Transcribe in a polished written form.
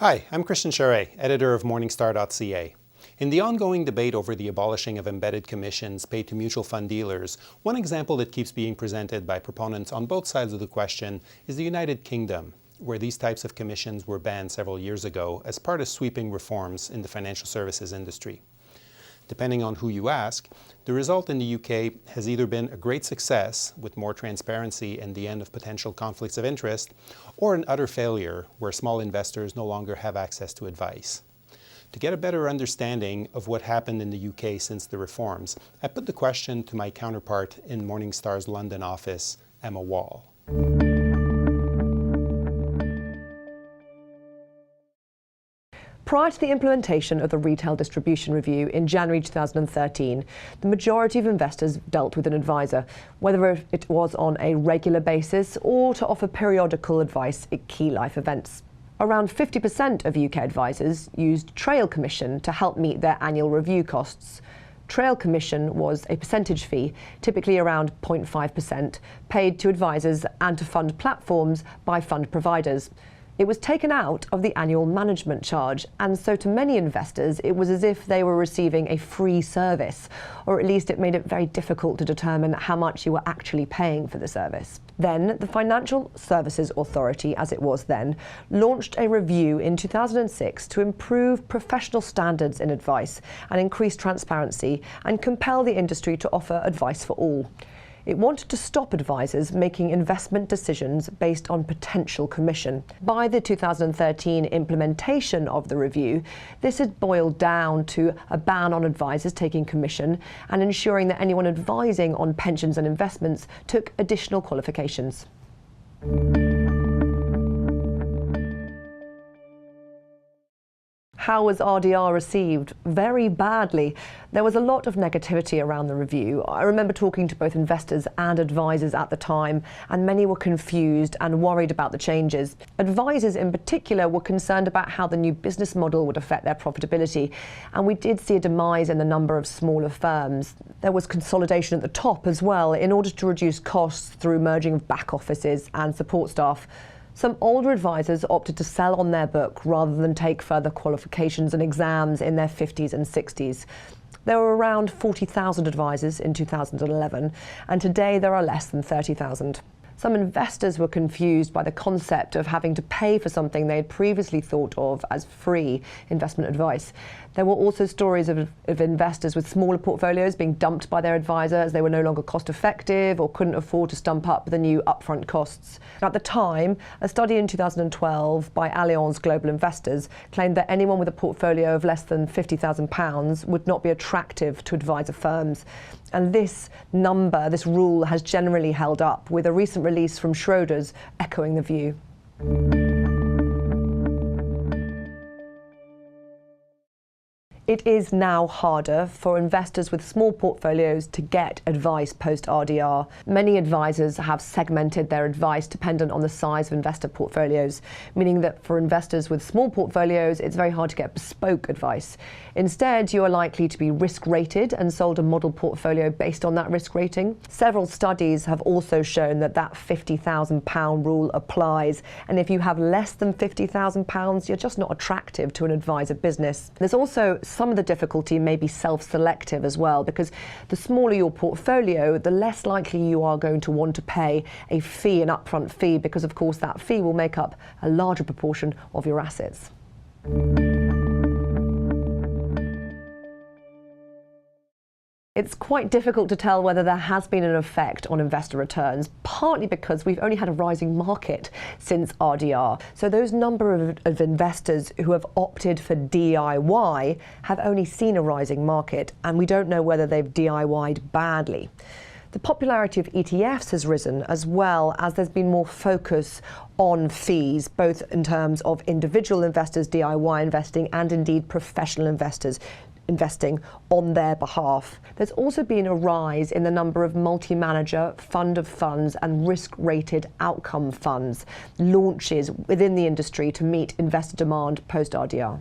Hi, I'm Christian Charret, editor of Morningstar.ca. In the ongoing debate over the abolishing of embedded commissions paid to mutual fund dealers, one example that keeps being presented by proponents on both sides of the question is the United Kingdom, where these types of commissions were banned several years ago as part of sweeping reforms in the financial services industry. Depending on who you ask, the result in the UK has either been a great success with more transparency and the end of potential conflicts of interest, or an utter failure where small investors no longer have access to advice. To get a better understanding of what happened in the UK since the reforms, I put the question to my counterpart in Morningstar's London office, Emma Wall. Prior to the implementation of the Retail Distribution Review in January 2013, the majority of investors dealt with an advisor, whether it was on a regular basis or to offer periodical advice at key life events. Around 50% of UK advisors used Trail Commission to help meet their annual review costs. Trail Commission was a percentage fee, typically around 0.5%, paid to advisors and to fund platforms by fund providers. It was taken out of the annual management charge, and so to many investors it was as if they were receiving a free service, or at least it made it very difficult to determine how much you were actually paying for the service. Then the Financial Services Authority, as it was then, launched a review in 2006 to improve professional standards in advice and increase transparency and compel the industry to offer advice for all. It wanted to stop advisors making investment decisions based on potential commission. By the 2013 implementation of the review, this had boiled down to a ban on advisors taking commission and ensuring that anyone advising on pensions and investments took additional qualifications. How was RDR received? Very badly. There was a lot of negativity around the review. I remember talking to both investors and advisors at the time, and many were confused and worried about the changes. Advisors in particular were concerned about how the new business model would affect their profitability, and we did see a demise in the number of smaller firms. There was consolidation at the top as well in order to reduce costs through merging of back offices and support staff. Some older advisors opted to sell on their book rather than take further qualifications and exams in their 50s and 60s. There were around 40,000 advisors in 2011, and today there are less than 30,000. Some investors were confused by the concept of having to pay for something they had previously thought of as free investment advice. There were also stories of investors with smaller portfolios being dumped by their advisor as they were no longer cost effective or couldn't afford to stump up the new upfront costs. At the time, a study in 2012 by Allianz Global Investors claimed that anyone with a portfolio of less than £50,000 would not be attractive to advisor firms. And this number, this rule, has generally held up, with a recent release from Schroders echoing the view. It is now harder for investors with small portfolios to get advice post-RDR. Many advisors have segmented their advice dependent on the size of investor portfolios, meaning that for investors with small portfolios, it's very hard to get bespoke advice. Instead, you are likely to be risk-rated and sold a model portfolio based on that risk rating. Several studies have also shown that that £50,000 rule applies, and if you have less than £50,000, you're just not attractive to an advisor business. There's also some of the difficulty may be self-selective as well, because the smaller your portfolio, the less likely you are going to want to pay a fee, an upfront fee, because of course that fee will make up a larger proportion of your assets. It's quite difficult to tell whether there has been an effect on investor returns, partly because we've only had a rising market since RDR. So those number of investors who have opted for DIY have only seen a rising market, and we don't know whether they've DIY'd badly. The popularity of ETFs has risen as well, as there's been more focus on fees, both in terms of individual investors DIY investing and indeed professional investors investing on their behalf. There's also been a rise in the number of multi-manager, fund of funds and risk-rated outcome funds launches within the industry to meet investor demand post-RDR.